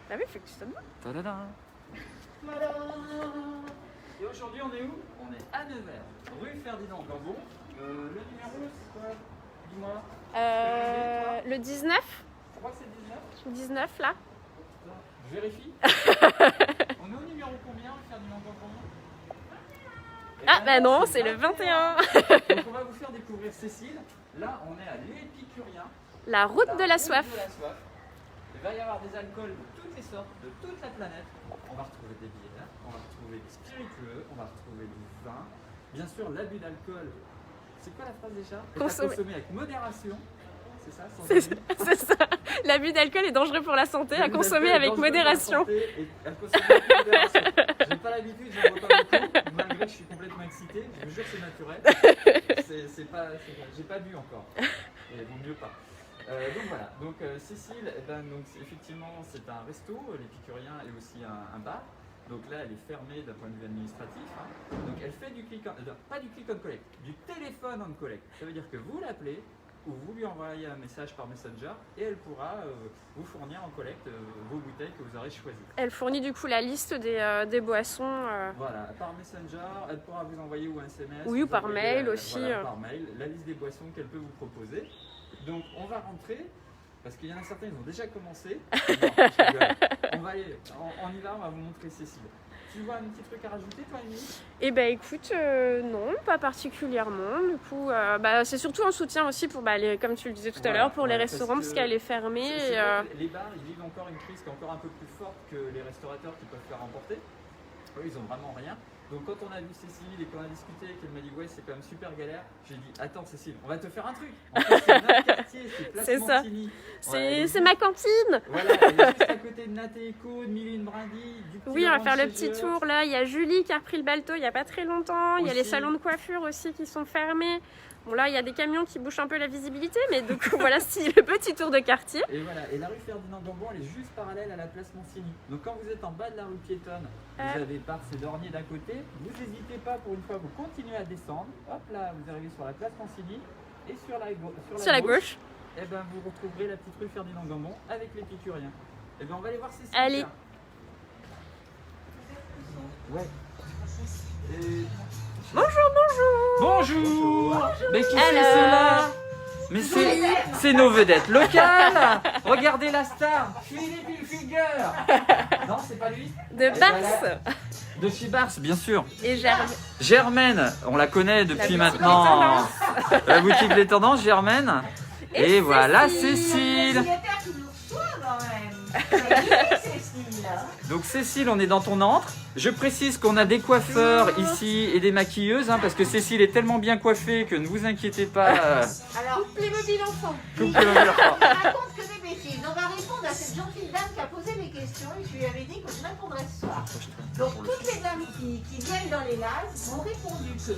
Bah oui, faut que tu te vois. Tadada. Et aujourd'hui, on est où? On est à Nevers, rue Ferdinand Gambon. Le numéro, c'est quoi? Dis-moi. Le 19. Je crois que c'est 19. 19 là. Je vérifie. On est au numéro combien, Ferdinand Gambon? Ah bah non, c'est le 21. Donc on va vous faire découvrir Cécile. Là, on est à l'Épicurien. La route de la soif. Il va y avoir des alcools de toutes les sortes, de toute la planète. On va retrouver des bières, on va retrouver des spiritueux, on va retrouver du vin. Bien sûr, l'abus d'alcool. C'est quoi la phrase déjà? Consommer avec modération. C'est ça? C'est ça. L'abus d'alcool est dangereux pour la santé, à consommer avec modération. J'ai pas l'habitude, j'en bois pas beaucoup, malgré que je suis complètement excité. Je vous jure que c'est naturel. J'ai pas bu encore. Et bon, mieux pas. Donc voilà, donc Cécile, donc, effectivement c'est un resto, l'Épicurien et aussi un bar. Donc là elle est fermée d'un point de vue administratif. Hein. Donc elle fait du click on, pas du click on collect, du téléphone on collect. Ça veut dire que vous l'appelez ou vous lui envoyez un message par Messenger et elle pourra vous fournir en collecte vos bouteilles que vous aurez choisies. Elle fournit du coup la liste des boissons. Voilà, par Messenger, elle pourra vous envoyer ou un SMS. Oui, ou par mail aussi. Voilà, par mail, la liste des boissons qu'elle peut vous proposer. Donc on va rentrer, parce qu'il y en a certains, ils ont déjà commencé. On va aller, on y va, on va vous montrer Cécile. Tu vois un petit truc à rajouter toi, Émilie? Eh ben écoute, non, pas particulièrement. Du coup, c'est surtout un soutien aussi pour, comme tu le disais tout à l'heure, pour les restaurants, parce qu'elle est fermée. Les bars, ils vivent encore une crise qui est encore un peu plus forte que les restaurateurs qui peuvent faire remporter. Eux, ils ont vraiment rien. Donc quand on a vu Cécile et qu'on a discuté, qu'elle m'a dit ouais c'est quand même super galère, j'ai dit attends Cécile, on va te faire un truc. En fait, c'est notre quartier, c'est Place Montigny. C'est ma cantine. Voilà, elle est juste à côté de Natéco, de Mille et une brindilles. Oui, on va faire le petit tour là. Il y a Julie qui a repris le balto il n'y a pas très longtemps. Il y a les salons de coiffure aussi qui sont fermés. Bon là il y a des camions qui bouchent un peu la visibilité, mais donc voilà c'est le petit tour de quartier. Et voilà, et la rue Ferdinand Gambon elle est juste parallèle à la place Montigny. Donc quand vous êtes en bas de la rue piétonne, vous avez Barthes et Dornier d'un côté, vous n'hésitez pas pour une fois, vous continuez à descendre. Hop là, vous arrivez sur la place Montigny et sur la gauche. Et ben vous retrouverez la petite rue Ferdinand Gambon avec l'Épicurien. Et ben on va aller voir Cécile. Allez. Ouais. Bonjour. Mais qui c'est cela? Mais c'est nos vedettes locales. Regardez la star, Philippe Hilfiger. Non, c'est pas lui. De Barthes. De chez Barthes, bien sûr. Et Germaine, on la connaît depuis maintenant. La boutique Les Tendances, Germaine. Et voilà Cécile. Donc Cécile, on est dans ton antre. Je précise qu'on a des coiffeurs ici et des maquilleuses, hein, parce que Cécile est tellement bien coiffée que ne vous inquiétez pas. Alors, Playmobil enfant. Coupe Playmobil enfant. On raconte que des bêtises. On va répondre à cette gentille dame qui a posé des questions et je lui avais dit que je répondrais ce soir. Donc toutes les dames qui viennent dans les lives m'ont répondu que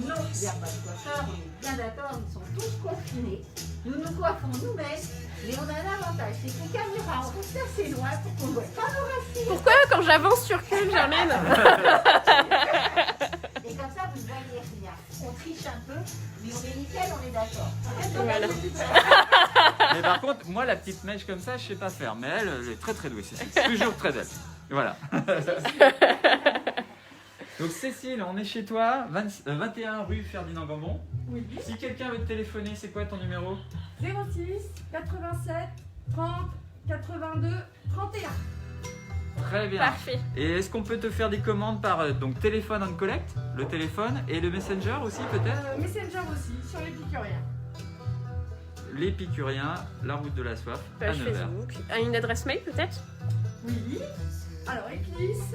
non, il n'y a pas de coiffeur, on est bien d'accord, ils sont tous confinés. Nous nous coiffons nous-mêmes, mais on a un avantage, c'est que les caméras, on reste assez loin pour qu'on ne voit pas nos racines. Pourquoi quand j'avance sur Cube, Germaine? Et comme ça, vous ne voyez rien. On triche un peu, mais on est nickel, on est d'accord. Voilà. Mais par contre, moi, la petite mèche comme ça, je sais pas faire. Mais elle est très très douée, Cécile. Toujours très belle. Voilà. Donc Cécile, on est chez toi, 21 rue Ferdinand Gambon. Oui. Si quelqu'un veut te téléphoner, c'est quoi ton numéro? 06 87 30 82 31. Très bien. Parfait. Et est-ce qu'on peut te faire des commandes par donc téléphone on collect, le téléphone et le Messenger aussi peut-être? Messenger aussi, sur l'Épicurien. L'Épicurien, la route de la soif, à Page Nevers. Facebook. Une adresse mail peut-être? Oui. Alors, éclisse,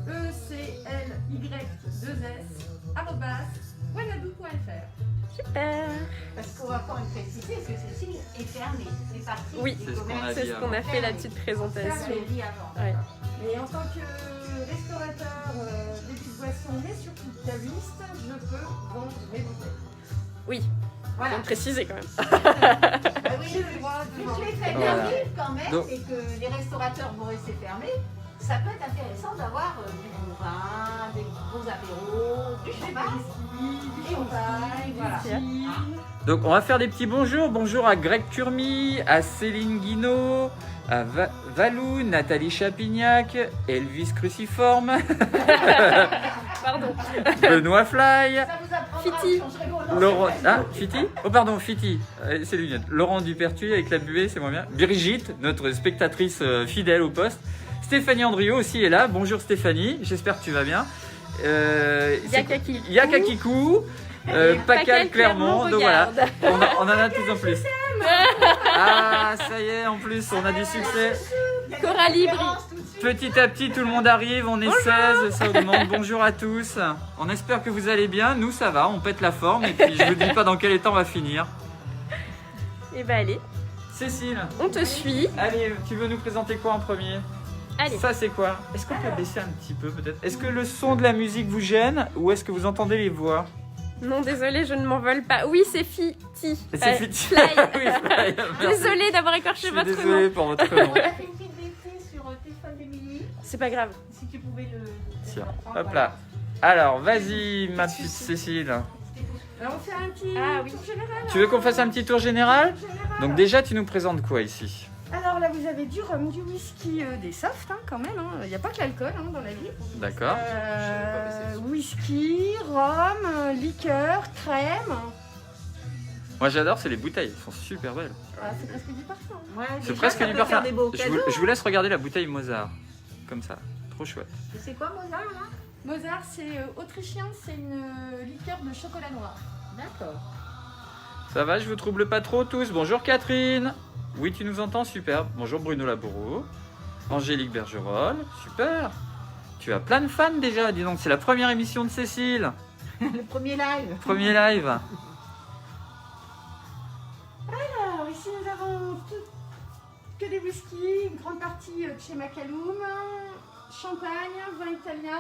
eclis2s@wanadoo.fr. Super. Parce qu'on va encore une préciser, parce que celle-ci est fermée. C'est parti. Oui, C'est ce qu'on a c'est dit ce qu'on a fait la petite présentation. Fermée, dit avant. Ouais. Mais en tant que restaurateur des petites boissons, mais surtout caviste, je peux vendre mes bouteilles. Oui, Voilà. faut le préciser quand même. Bah oui, J'ai le droit de mais vendre. tu es fait Voilà. bien vivre quand même, Donc- et que les restaurateurs vont rester fermés. ça peut être intéressant d'avoir du bon vin, des bons apéros, du champagne, du champagne, voilà. Donc on va faire des petits bonjours. Bonjour à Greg Turmi, à Céline Guinaud, à Valou, Nathalie Chapignac, Elvis Cruciforme, Pardon. Benoît Fly, Ça vous apprendra Fiti. à changer vos noms. Laurent... Ah, Fiti. Oh pardon, Fiti, c'est lui. Laurent Dupertuis avec la buée, c'est moins bien. Brigitte, notre spectatrice fidèle au poste. Stéphanie Andriot aussi est là. Bonjour Stéphanie, j'espère que tu vas bien. Yaka Kikou, Pacal Clermont. Donc voilà, on en a tous en plus. Ah, ça y est, en plus, on a du succès. Coralie Brie. Petit à petit, tout le monde arrive, on est 16, ça augmente. Bonjour à tous. On espère que vous allez bien. Nous, ça va, on pète la forme. Et puis, je vous dis pas dans quel état on va finir. Et bah allez, Cécile, on te suit. allez, tu veux nous présenter quoi en premier? Allez. Ça, c'est quoi? Est-ce qu'on peut baisser un petit peu, peut-être? Est-ce que le son de la musique vous gêne ou est-ce que vous entendez les voix? Non, désolé, je ne m'envole pas. Oui, c'est Fiti. C'est Fiti. Fly. Oui, Fly, merci. Désolée d'avoir Je écorché suis votre désolé nom. pour votre nom. On a fait une petite bêtise sur le téléphone d'Emilie. C'est pas grave. Si tu pouvais le. Tiens, prendre, hop voilà. là. Alors, vas-y, ma petite Cécile. Alors on fait un petit Ah oui. tour général. Tu veux qu'on fasse un petit tour général? Donc déjà, tu nous présentes quoi ici? Alors là, vous avez du rhum, du whisky, des softs quand même. Il n'y a pas que l'alcool dans la vie. D'accord. Whisky, rhum, liqueur, crème. Moi, j'adore, c'est les bouteilles. Elles sont super belles. Ah, c'est presque du parfum. Ouais, C'est déjà, presque ça du peut parfum. faire des beaux Je cadeaux. vous laisse regarder la bouteille Mozart. Comme ça. Trop chouette. Et c'est quoi Mozart là? Mozart, c'est autrichien, c'est une liqueur de chocolat noir. D'accord. Ça va, je vous trouble pas trop tous. Bonjour Catherine. Oui, tu nous entends, super. Bonjour Bruno Laboureau. Angélique Bergerol, super. Tu as plein de fans déjà, dis donc, c'est la première émission de Cécile. Le premier live. Premier live. Alors ici, nous avons que des whiskies, une grande partie de chez Macalum, champagne, vin italien.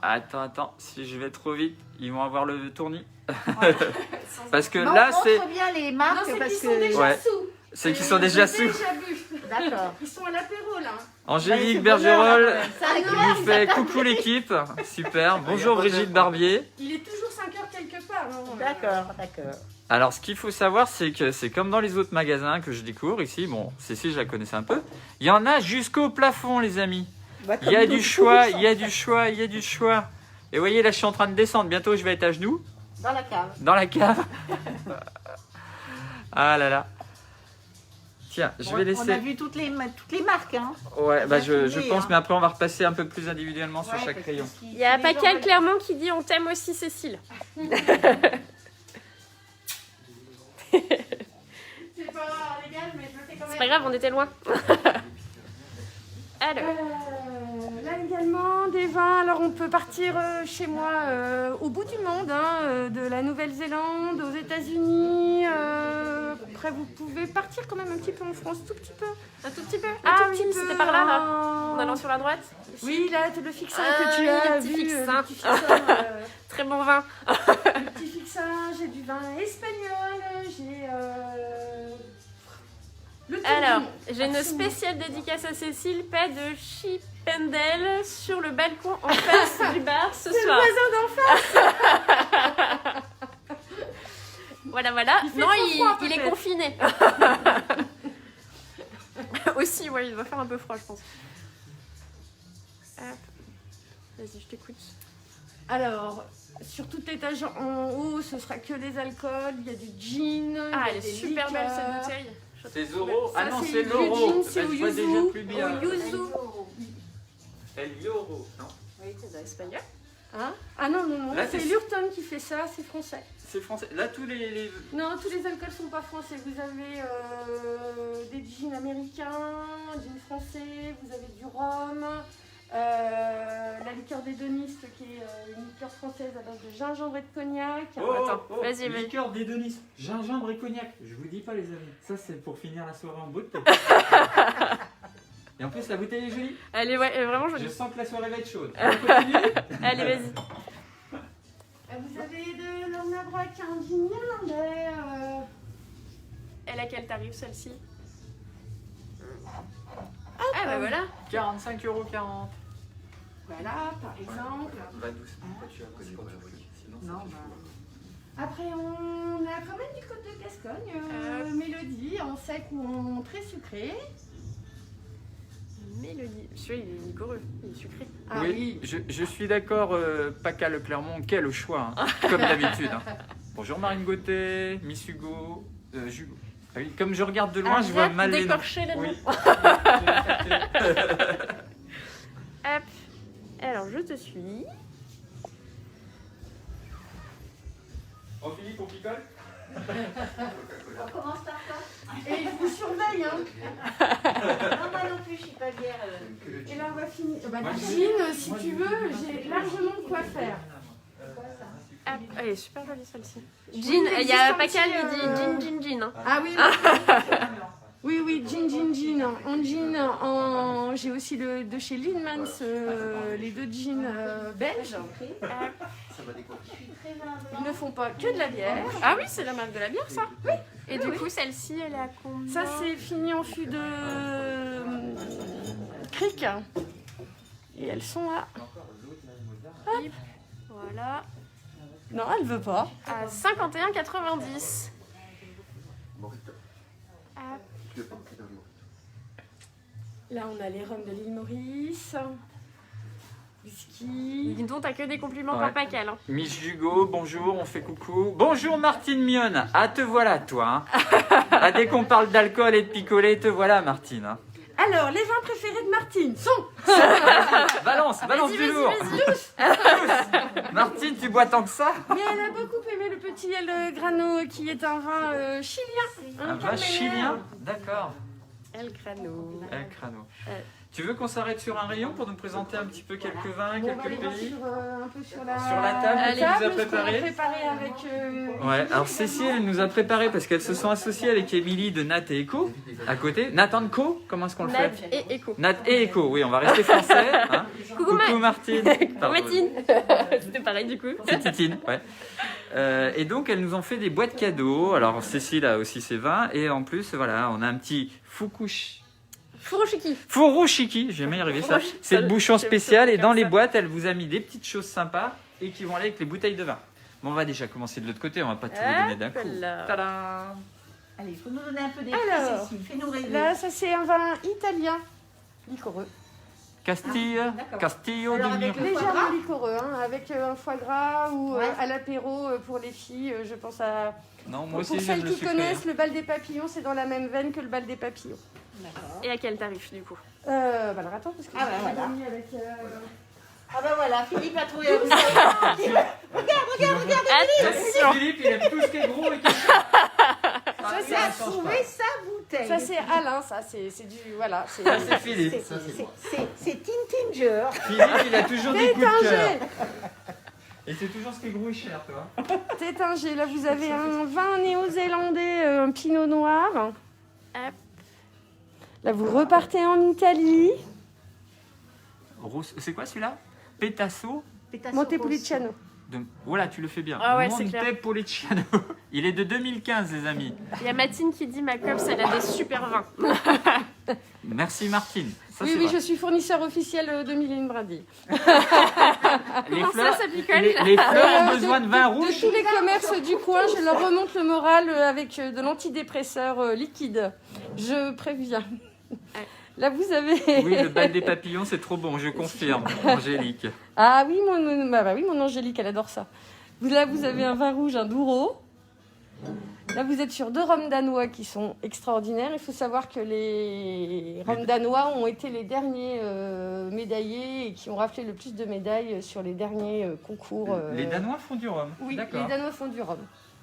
Attends, si je vais trop vite, ils vont avoir le tournis. Parce que Bon, là, c'est... montre bien les marques Non, c'est parce qu'ils sont déjà Ouais. sous. C'est qu'ils sont déjà sous. Déjà bu. D'accord. Ils sont à l'apéro là. Angélique Bah, c'est bonheur, Bergerol là, quand même. Ça, qui regarde, nous fait coucou l'équipe. Super. Bonjour Brigitte Barbier. Il est toujours 5h quelque part. D'accord. Alors, ce qu'il faut savoir, c'est que c'est comme dans les autres magasins que je découvre ici. Bon, Cécile, je la connaissais un peu. Il y en a jusqu'au plafond, les amis. Il y a du choix, il y a du choix, il y a du choix. Et vous voyez, là, je suis en train de descendre. Bientôt, je vais être à genoux Dans la cave. dans la cave. Ah là là. Tiens, je vais On a laisser... vu toutes les marques. Hein. Ouais, bah je filmé, pense, hein. mais après, on va repasser un peu plus individuellement sur Ouais, chaque parce rayon. que Il y a si les gens Pacal veulent- Clermont qui dit on t'aime aussi Cécile. C'est pas légal, mais je le fais quand même. C'est pas grave, on était loin. Alors, Là également des vins. Alors on peut partir chez moi au bout du monde, de la Nouvelle-Zélande aux États-Unis. Après vous pouvez partir quand même un petit peu en France, tout petit peu. un tout petit peu. Ah Un tout petit peu, c'était par là, là. En allant sur la droite. Ici. Oui, là le fixin Ah, que tu oui, as le petit vu, fixin. le petit fixin, Très bon vin. le petit fixin. J'ai du vin espagnol. J'ai le tour du Alors, monde. j'ai une Absolument. spéciale dédicace à Cécile, paix de Chipendale sur le balcon en face du bar ce C'est le soir. voisin d'en face. Voilà. Il fait Non, trop froid, il est peut-être. confiné. Aussi, ouais, il va faire un peu froid, je pense. Hop. Vas-y, je t'écoute. Alors, sur tout étage en haut, ce sera que les alcools. Il y a du gin. Ah, il y elle a est des super belle liqueurs. cette bouteille. C'est Zoro. Ah Ça, non, c'est c'est du Loro. gin, c'est Bah, au je vois yuzu. déjà plus bien. Au yuzu. El Yoro, non? Oui, c'est espagnol. Hein? Ah non, Là, c'est c'est- Lurton qui fait ça, c'est français. C'est français. Là, tous les... Non, tous les alcools sont pas français. Vous avez des gins américains, gin français, vous avez du rhum, la liqueur d'hédoniste qui est une liqueur française à base de gingembre et de cognac. Attends, vas-y, vas-y. Liqueur d'hédonisme, gingembre et cognac. Je vous dis pas, les amis. Ça, c'est pour finir la soirée en beauté. Et en plus, la bouteille est jolie. Elle est vraiment Je jolie. sens que la soirée va être chaude. On continue. Allez, vas-y. Vous avez de l'ornabrac, un gin irlandais. Elle a quel tarif celle-ci? Ah bah voilà. 45,40 €. Voilà, par exemple. Va doucement, toi tu as connu quand tu veux. Sinon, Non, ça te bah. fout. Après, on a quand même du côte de Gascogne, Mélodie, en sec ou en très sucré. Mélodie. Celui-là, il est liquoreux, il est sucré. Ah Oui, je suis d'accord, Paca Le Clermont, quel choix, hein, comme d'habitude. Hein. Bonjour Marine Gauthier, Miss Hugo, Jugo. Ah oui, comme je regarde de loin, je vois Arrête mal les noms. d'écorcher les noms. Oui. Hop. Alors, je te suis. Bon Philippe, on picole? On commence par quoi? Et je vous surveille, hein. Non, moi non plus, je suis pas bière. Et là, on va finir. Bah, Moi, Gin, si tu veux, j'ai largement de quoi faire. Hop. Elle est super jolie celle-ci. Oui, Gin, il y a existe un Pacal petit, qui dit gin, gin, gin. Hein. Ah oui, oui, gin. En gin, j'ai aussi de chez Lindmans, les 2 jeans belges. Ils ne font pas que de la bière. Ah oui, c'est la marque de la bière, ça. Oui. Et du coup, celle-ci, elle est à combien? Ça, c'est fini en fût de cric. Et elles sont à... Voilà. Non, elle veut pas. À 51,90. Hop. Là, on a les rhums de l'île Maurice. Whisky. Dis donc, t'as que des compliments Ouais. pour Pacal. Hein. Miss Hugo, bonjour, on fait coucou. Bonjour Martine Mionne, ah te voilà toi. Hein. Ah, dès qu'on parle d'alcool et de picoler, te voilà Martine. Hein. Alors, les vins préférés de Martine sont... Balance Vas-y, du lourd. Martine, tu bois tant que ça? Mais elle a beaucoup aimé le petit El Grano, qui est un vin chilien. Un vin chilien? D'accord. El Grano. El Crano. Tu veux qu'on s'arrête sur un rayon pour nous présenter un petit peu quelques vins, Bon, on va quelques aller voir pays? un peu sur la table que tu nous as ce qu'on a préparée. préparé avec... Ouais, alors Cécile, elle nous a préparé parce qu'elles se sont associées avec Émilie de Nat et Echo à côté. Nat and Co, comment est-ce qu'on le Nat fait? et Echo. Nat et Echo, oui, on va rester français. Hein. Coucou, Martine. Pardon. Martine. C'était pareil du coup. C'est Titine, ouais. Et donc, elles nous ont fait des boîtes cadeaux. Alors, Cécile a aussi ses vins. Et en plus, voilà, on a un petit Furoshiki. Furoshiki. J'ai jamais y arrivé ça. Furoshiki. C'est le bouchon C'est spécial. Et comme dans les ça. boîtes, elle vous a mis des petites choses sympas et qui vont aller avec les bouteilles de vin. Bon, on va déjà commencer de l'autre côté. On va pas tout vous donner d'un coup. Hop là. Tadam! Allez, il faut nous donner un peu des Alors, Cécile. Fais-nous rêver. Là, ça c'est un vin italien. Liquoreux. Castille, d'accord. Castillo Alors, de avec Muro. le foie Légèrement gras liquoreux, hein, avec un foie gras ou Ouais. à l'apéro pour les filles. Je pense à... Non, moi Pour aussi, j'aime celles le qui sucré. connaissent, le bal des papillons, c'est dans la même veine que le bal des papillons. D'accord. Et à quel tarif du coup? Bah alors attends, parce que Ah, bah, j'ai voilà. mis avec... Ah ben voilà, Philippe a trouvé la bouteille. Attention. Philippe, il aime tout ce qui est gros et qui est Ça, ça c'est à change trouver sa bouteille. Ça c'est Alain, ça c'est du... Voilà, c'est... Ça, c'est Philippe. C'est Tintinger. Philippe, il a toujours des coups de cœur. Tétinger. Et c'est toujours ce qui est gros et cher, toi. Tétinger, là vous avez un vin néo-zélandais, un pinot noir. Hop. Là vous repartez en Italie. C'est quoi celui-là? Pétasso Montepulciano. de... Voilà, tu le fais bien. Ah ouais, c'est clair. Montepulciano. Il est de 2015, les amis. Il y a Matine qui dit ma copse, elle a des super vins. Merci, Martine. Ça, Oui, c'est oui, vrai. je suis fournisseur officiel de Mylène Brindille. Les Pour fleurs, ça picole. les fleurs ont besoin de vin De rouge. tous les commerces du coin, je leur remonte le moral avec de l'antidépresseur liquide. Je préviens. Là, vous avez... Oui, le bal des papillons, c'est trop bon, je confirme, Angélique. Ah oui, oui, mon Angélique, elle adore ça. Là, vous avez un vin rouge, un Douro. Là, vous êtes sur 2 rhums danois qui sont extraordinaires. Il faut savoir que les rhums danois ont été les derniers médaillés et qui ont raflé le plus de médailles sur les derniers concours. Les Danois font du rhum. Oui, D'accord. les Danois font du rhum.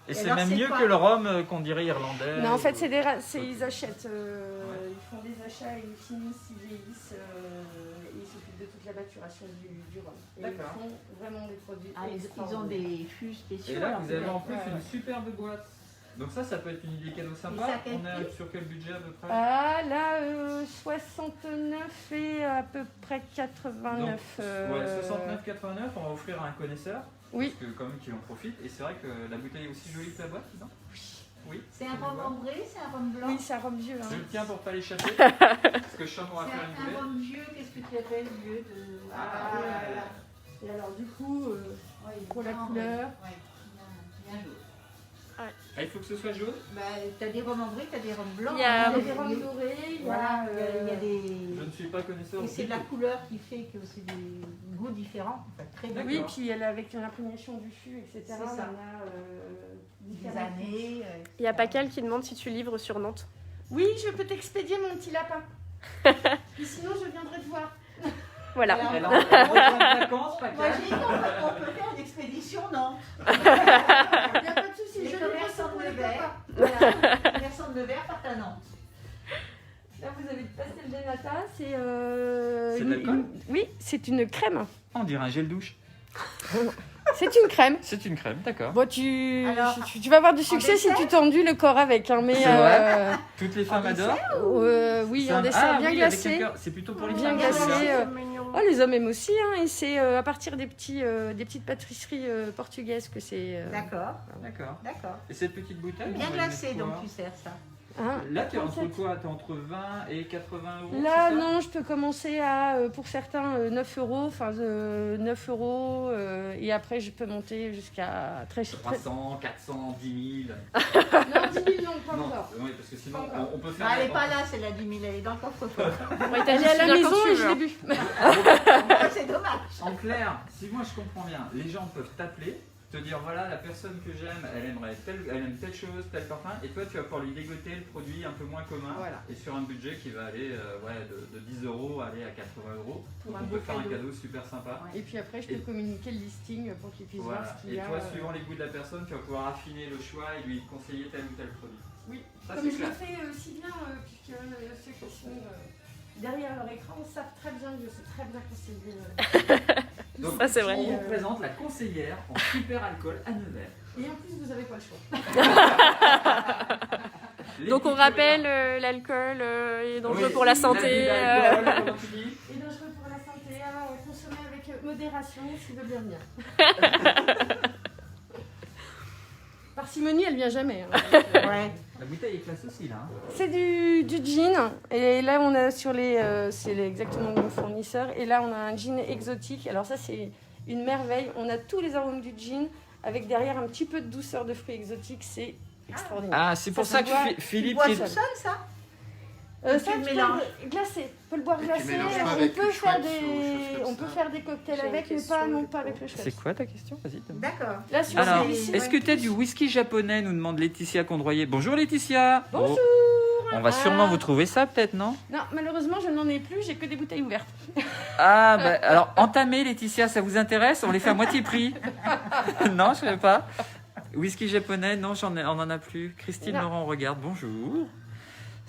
Et Et c'est alors, même c'est mieux quoi que le rhum qu'on dirait irlandais. Non, en fait, ils achètent, ils font des achats, ils finissent, ils vieillissent, et ils s'occupent de toute la maturation du rhum. Et ils D'accord. font vraiment des produits Ah, ils ont extraordinaires. des fûts spéciaux. Et là, alors, vous avez en plus Ouais, une ouais. superbe boîte. Donc ça peut être une idée cadeau sympa. Et ça, quel On est prix sur quel budget à peu près? Ah, là, 69 et à peu près 89. Donc, ouais, 69,89, on va offrir à un connaisseur. Oui. Parce que quand même qu'il en profite. Et c'est vrai que la bouteille est aussi jolie que la boîte, non? Oui. C'est un rhum ambré, c'est un rhum blanc. Oui, c'est un rhum vieux. Je Hein. le tiens pour pas l'échapper. Parce que je sens qu'on va C'est faire une un boulette. rhum vieux, qu'est-ce que tu appelles vieux de... Et alors, du coup, Ouais, pour la bien, couleur. Ouais, bien jaune. Ah, il faut que ce soit jaune. Bah, t'as des rhums ambrés, t'as des rhums blancs. Il y a- hein, Il y a des rhums dorés, il y Voilà, a, il y a des... Je ne suis pas connaisseur. Et c'est de la couleur qui fait que c'est des goûts différents. En fait, très bien. Oui, puis elle avec l'imprégnation du fût, etc. C'est ça. On a Des différentes- années. Il y a Pacal qui demande si tu livres sur Nantes. Oui, je peux t'expédier mon petit lapin. Et sinon, je viendrai te voir. Voilà. Alors, Elle est en vacances, Moi, Pacal. j'ai dit qu'on peut faire une expédition, non? Il n'y a pas de souci, Les je commerçants pour de les Nevers. papas. Voilà, les commerçants de Nevers partent à Nantes. Là, vous avez le pastel de nata, c'est... C'est de l'alcool Oui, c'est une crème. On dirait un gel douche. C'est une crème. C'est une crème, d'accord. Bon, tu Alors, vas avoir du succès si dessert tu t'enduis le corps avec. Hein, mais C'est vrai Toutes les femmes adorent. oui, C'est en un- dessert Ah bien oui, avec un glacé. cœur. C'est plutôt pour les Bien femmes. glacé. celui-là. C'est mignon. Oh, les hommes aiment aussi, hein, et c'est à partir des petites pâtisseries portugaises que c'est. D'accord, D'accord. d'accord. Et cette petite bouteille Bien on va y glacé, mettre quoi donc tu sers ça. Hein. Là, t'es entre 37. quoi? T'es entre 20 et 80 euros? Là, c'est ça non, je peux commencer à, pour certains, 9 euros, enfin 9 euros, et après je peux monter jusqu'à très cher. 300, 400, 10 000. Non, 10 000, non, pas Non, encore. oui, parce que sinon, Pas encore. on peut Non, faire. elle n'est pas là, c'est la 10 000, elle est dans le coffre-fort. Ouais, t'as Elle est juste à la bien quand maison tu et veux, je l'ai hein. bu. Ah, c'est dommage. En clair, si moi je comprends bien, les gens peuvent t'appeler, te dire voilà, la personne que j'aime, elle aime telle chose, tel parfum, et toi tu vas pouvoir lui dégoter le produit un peu moins commun, Voilà. et sur un budget qui va aller de 10 euros aller à 80 euros. Pour Donc un on beau peut faire un cadeau. cadeau super sympa. Et puis après, je peux Et- communiquer le listing pour qu'ils puissent voir Voilà. ce qu'il Et y a. toi, suivant les goûts de la personne, tu vas pouvoir affiner le choix et lui conseiller tel ou tel produit. Oui, Ça, comme c'est je le clair. fais si bien, puisque ceux qui sont derrière leur écran savent très bien que je sais très bien conseiller. Donc, Ça, c'est vrai. on vous présente la conseillère en super alcool à Nevers. Et en plus, vous n'avez pas le choix. Les Donc on petits rappelle, l'alcool est dangereux Oui, pour la l'abus santé. d'alcool, comment tu dis Et dangereux pour la santé, à consommer avec modération s'il veut bien venir. Parcimonie, elle vient jamais. Hein. Ouais. La bouteille est classe aussi là. Hein. C'est du gin. Et là, on a sur les. Exactement le fournisseur. Et là, on a un gin exotique. Alors, ça, c'est une merveille. On a tous les arômes du gin avec derrière un petit peu de douceur de fruits exotiques. C'est extraordinaire. Ah, c'est pour Ça ça se que boit. Tu Philippe. bois qui est- tout seul, ça? Ça, tu le tu peux mélanges. le glacé. On peut le boire Et tu glacé. mélanges pas On avec peut le faire Schweppes ou choses comme on peut ça. faire des cocktails J'ai une avec, mais question, pas non du pas coup. avec le Schweppes. C'est quoi ta question? Vas-y. donne. D'accord. Là, sur Alors, celui-ci, est-ce que tu as du whisky japonais nous demande Laetitia Condroyer. Bonjour Laetitia. Bonjour. Oh, on va sûrement Ah. vous trouver ça peut-être, non? Non, malheureusement, je n'en ai plus. J'ai que des bouteilles ouvertes. Ah, bah, alors entamez Laetitia, ça vous intéresse? On les fait à moitié prix. Non, je ne savais pas. Whisky japonais, non, on en a plus. Christine Non. Laurent regarde, bonjour.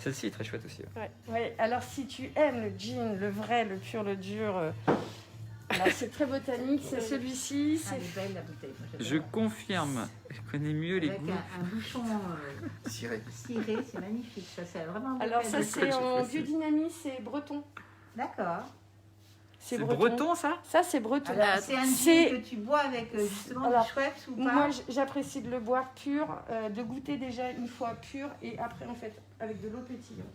Celle-ci est très chouette aussi. Ouais. Alors, si tu aimes le gin, le vrai, le pur, le dur, voilà, c'est très botanique. C'est celui-ci. Ah, C'est elle est belle, la bouteille. Moi, Je j'adore. confirme, je connais mieux les Avec goûts. un bouchon Ciré. ciré, c'est magnifique. Ça, c'est vraiment un Alors beau ça cadeau. c'est en biodynamie, c'est breton. D'accord. C'est breton ça? Ça c'est breton. Alors, c'est un c'est- gin que tu bois avec justement Alors, du Schweppes ou pas? Moi j'apprécie de le boire pur, de goûter déjà une fois pur et après en fait avec de l'eau pétillante.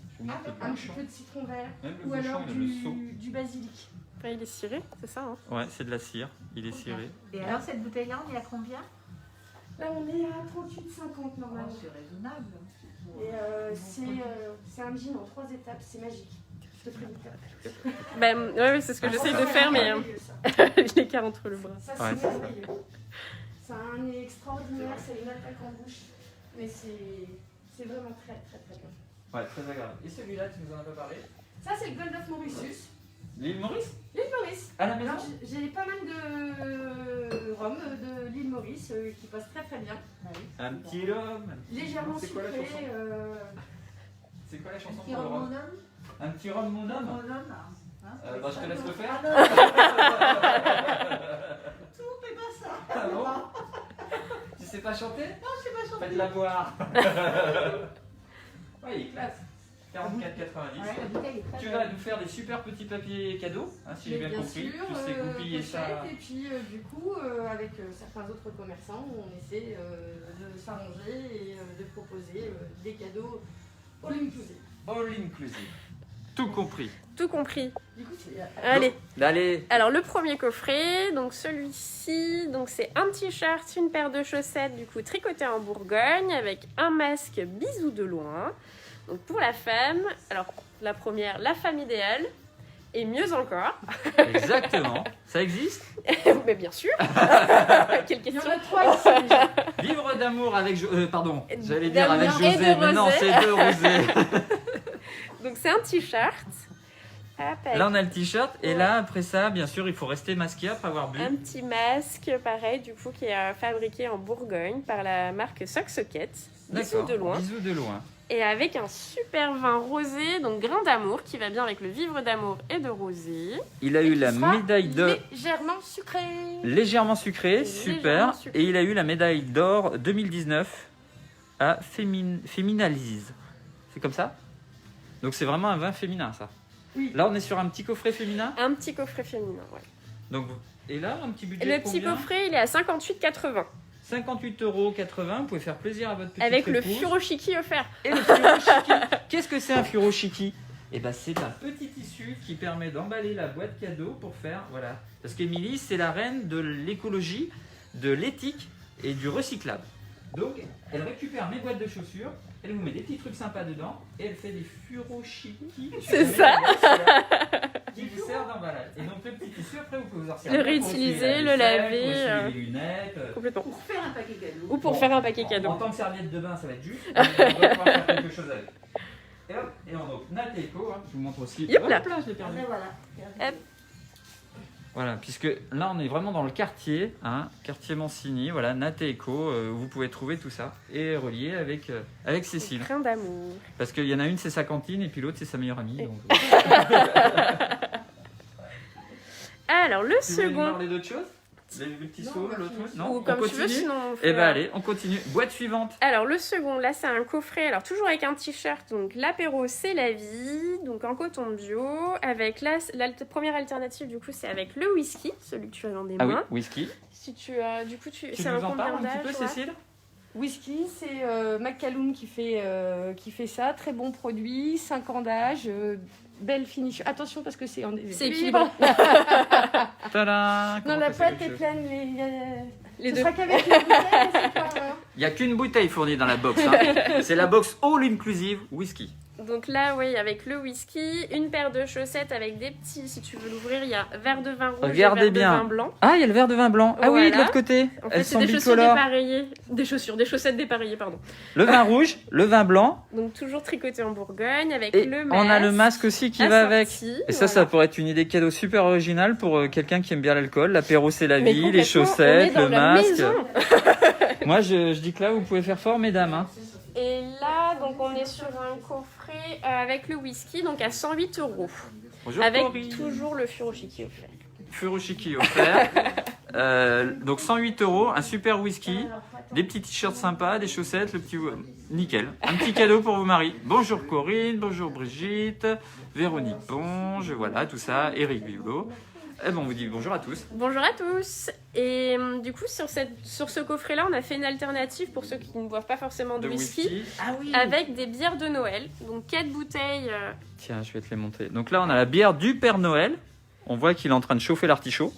Un petit peu de citron vert Même ou alors du basilic. Après, il est ciré, c'est ça, hein. Ouais, c'est de la cire, il est ciré. Et alors, cette bouteille-là, on est à combien? Là on est à 38,50 normalement. C'est raisonnable. Et c'est un gin en 3 étapes, c'est magique. Je te ferai goûter. Ben, ouais, c'est ce que j'essaye de faire, mais merveilleux, ça. je l'écart entre le bras. Ça, Ouais. c'est merveilleux. C'est un nez extraordinaire, c'est une attaque en bouche, mais c'est vraiment très très très bien. Ouais, très agréable. Et celui-là, tu nous en as pas parlé? Ça, c'est le Gold of Mauritius. L'île Maurice? L'île Maurice. À la maison? Alors, j'ai pas mal de rhum de l'île Maurice qui passe très très bien. Un petit rhum. Légèrement C'est quoi la sucré. chanson? C'est quoi la chanson Qui pour le rhum? Un petit rhum, mon homme? Bah, je te laisse le faire. Tout, fais pas ça. Ah bon? Tu sais pas chanter? Non, je sais pas chanter. Faites-la boire. Ouais, il est classe. 44,90. Ouais, la bouteille est très Tu belle. vas nous faire des super petits papiers cadeaux, hein, si j'ai Mais bien compris. sûr, Tu sais goupiller ça. pochette, et puis du coup, avec certains autres commerçants, on essaie de s'arranger et de proposer des cadeaux all inclusive. All inclusive. Tout compris. Tout compris. Du coup, c'est Allez. Allez. Alors le premier coffret, donc celui-ci, donc c'est un t-shirt, une paire de chaussettes du coup tricotées en Bourgogne avec un masque bisous de loin. Donc pour la femme, alors la première, la femme idéale et mieux encore. Exactement. Ça existe? Mais bien sûr. Quelle il y en question. a 3 ici déjà. Vivre d'amour avec pardon, j'allais dire D'amour avec et José, de mais non, Rosé. c'est de Rosé. Donc c'est un t-shirt. Hop, avec Là on a le t-shirt et là après ça, bien sûr, il faut rester masqué après avoir bu. un petit masque pareil du coup qui est fabriqué en Bourgogne par la marque Sock-Socket. Bisous D'accord. de loin. Bisous de loin. Et avec un super vin rosé, donc grain d'amour, qui va bien avec le vivre d'amour et de rosé. Il a Et eu qui la sera médaille d'or légèrement sucré. légèrement sucrée, Légèrement super. sucré. Et il a eu la médaille d'or 2019 à Féminalise. C'est comme ça? Donc c'est vraiment un vin féminin ça. Oui. Là on est sur un petit coffret féminin. Un petit coffret féminin, ouais. Donc, et là un petit budget Le de petit combien? coffret, il est à 58,80 58,80 €, vous pouvez faire plaisir à votre petite avec le épouse. furoshiki offert. Et le furoshiki. Qu'est-ce que c'est un furoshiki? Eh ben c'est un petit tissu qui permet d'emballer la boîte cadeau pour faire, voilà. Parce qu'Émilie, c'est la reine de l'écologie, de l'éthique et du recyclable. Donc, elle récupère mes boîtes de chaussures, elle vous met des petits trucs sympas dedans et elle fait des furoshiki. C'est ça. Qui vous sert d'emballage. Et donc le petit tissu, après vous pouvez vous en Le servir. réutiliser, pour le essuyer la laver, vaisselle, pour essuyer les lunettes. Complètement. Pour faire un paquet cadeau. Ou pour Bon, faire un paquet En cadeau. tant que serviette de bain, ça va être juste. Mais on va pouvoir faire quelque chose avec. Et hop, et on donc Nateco, hein, je vous montre aussi. Yop là. Hop là, je l'ai perdu. Ah, voilà. Hop. Voilà, puisque là on est vraiment dans le quartier, hein, quartier Mancini, voilà, Nateco, vous pouvez trouver tout ça et relié avec Cécile. Grain d'amour. Parce qu'il y en a une c'est sa cantine et puis l'autre c'est sa meilleure amie. Donc... Alors le Tu voulais nous second. parler d'autre chose? Le petit Non, saut, on va l'autre finir. truc? Non, Ou on comme tu veux, continue. sinon on Eh fait, ben allez, on continue. Boîte suivante. Alors le second, là c'est un coffret, alors toujours avec un t-shirt, donc l'apéro c'est la vie, donc en coton bio, avec la première alternative du coup c'est avec le whisky, celui que tu as dans des Ah oui, mains. whisky. Si tu as, du coup Tu c'est nous un en combien parles un petit d'âge, peu, ouais. Cécile? Whisky, c'est McCallum qui fait ça. Très bon produit, 5 ans d'âge, belle finish. Attention parce que c'est en C'est équilibré. Tadam! Non, Comment la ça, c'est pâte quelque est chose pleine. Les Ce deux. sera qu'avec la bouteille, c'est pas, Il n'y a qu'une bouteille fournie dans la box. Hein. C'est la box all inclusive whisky. Donc là oui avec le whisky, une paire de chaussettes avec des petits, si tu veux l'ouvrir, il y a verre de vin rouge Regardez et verre bien. de vin blanc. Ah, il y a le verre de vin blanc. Ah oui, de Voilà. l'autre côté. En fait Elles c'est sont des chaussures bicolores. dépareillées, des chaussettes dépareillées pardon. Le vin rouge, le vin blanc. Donc toujours tricoté en Bourgogne avec Et le masque. on a le masque aussi qui va avec. assorti, Et ça, voilà. ça pourrait être une idée cadeau super originale pour quelqu'un qui aime bien l'alcool. L'apéro, c'est la Mais vie, les complètement, on est chaussettes, dans le la masque. maison. Moi, je dis que là, vous pouvez faire fort, mesdames. Hein. Et là, donc on est sur un coffret avec le whisky, donc à 108 €. Bonjour, Avec Corinne. toujours le furoshiki offert. Furoshiki offert. Donc 108 €, un super whisky, des petits t-shirts sympas, des chaussettes, le petit... nickel. Un petit cadeau pour vos maris. Bonjour Corinne, bonjour Brigitte, Véronique Ponge, voilà, tout ça, Eric Biblo. Et bon, on vous dit bonjour à tous. Bonjour à tous. Et du coup, sur ce coffret-là, on a fait une alternative pour ceux qui ne boivent pas forcément de whisky. Ah oui. Avec des bières de Noël. Donc 4 bouteilles. Tiens, je vais te les montrer. Donc là, on a la bière du Père Noël. On voit qu'il est en train de chauffer l'artichaut.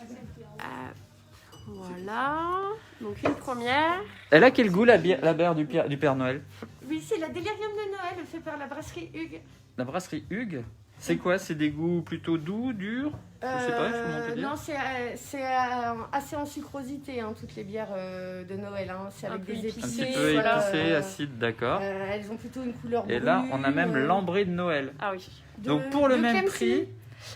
Voilà. Donc une première. Elle a quel goût la bière du Père Noël? Oui, c'est la Delirium de Noël, fait par la brasserie Hugues. La brasserie Hugues? C'est quoi? C'est des goûts plutôt doux, durs? Je sais pas, comment on peut dire. Non, c'est assez en sucrosité, hein, toutes les bières de Noël. Hein. C'est Un avec peu des épicé, Un épicés. petit peu voilà, épicé, acide, d'accord. Elles ont plutôt une couleur brune. Et là, on a même l'ambré de Noël. Ah oui. Donc pour le même prix,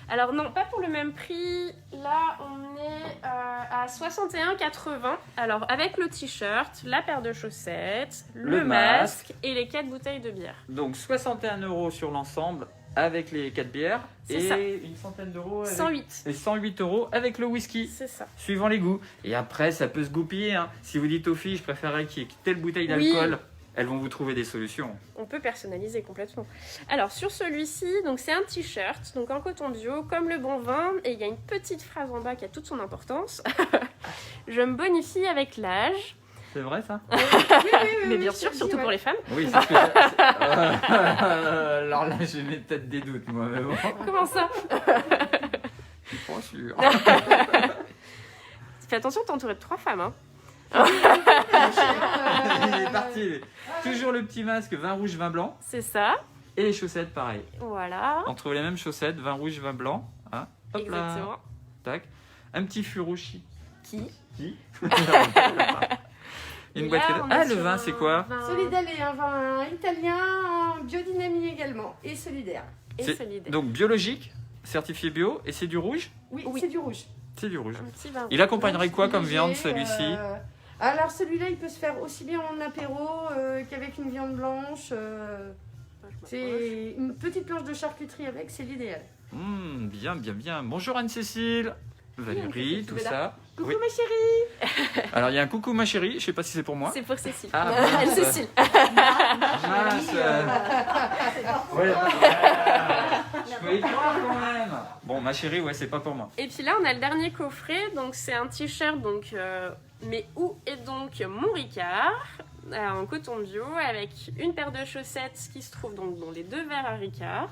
Alors non, pas pour le même prix. Là, on est à 61,80. Alors avec le t-shirt, la paire de chaussettes, le Le masque et les 4 bouteilles de bière. donc 61 € sur l'ensemble avec les 4 bières C'est et ça. une centaine d'euros avec 108. et 108 € avec le whisky. C'est ça. Suivant les goûts. Et après, ça peut se goupiller. Hein. Si vous dites aux filles, je préférerais qu'il y ait telle bouteille Oui. d'alcool Elles vont vous trouver des solutions. On peut personnaliser complètement. Alors sur celui-ci, donc c'est un t-shirt, donc en coton bio, comme le bon vin, et il y a une petite phrase en bas qui a toute son importance. Je me bonifie avec l'âge. C'est vrai ça? Mais bien sûr, surtout pour les femmes. Oui, c'est ce que j'ai... Alors là, j'ai peut-être des doutes, moi. Mais bon. Comment ça? Je suis pas sûr. Fais attention, t'es entouré de 3 femmes. Hein. Il est parti. Toujours le petit masque, vin rouge, vin blanc. C'est ça. Et les chaussettes, pareil. Voilà. On trouve les mêmes chaussettes, vin rouge, vin blanc. Hein. Hop Exactement. là. Tac. Un petit furoshi. Qui? Une Et boîte là, cadeau. on est Ah, le sur vin, un c'est quoi? vin- Solidale est un vin italien, en biodynamie également, et solidaire. Et C'est- solidaire. Donc biologique, certifié bio, et c'est du rouge? Oui, Oui. c'est du rouge. C'est du rouge. Un petit vin. Il accompagnerait quoi comme Léger, viande, celui-ci? Alors celui-là, il peut se faire aussi bien en apéro qu'avec une viande blanche. C'est une petite planche de charcuterie avec, c'est l'idéal. Bien, bien, bien. Bonjour Anne-Cécile, Valérie, tout ça. Coucou Oui. ma chérie. Alors il y a un coucou ma chérie, je sais pas si c'est pour moi. C'est pour Cécile. Ah, Elle, mince. Cécile. Mince. Ouais. Je peux y croire quand même. Bon, ma chérie, ouais, c'est pas pour moi. Et puis là, on a le dernier coffret. Donc, c'est un t-shirt. Donc, mais où est donc mon Ricard en coton bio avec une paire de chaussettes qui se trouve donc dans les 2 verres à Ricard.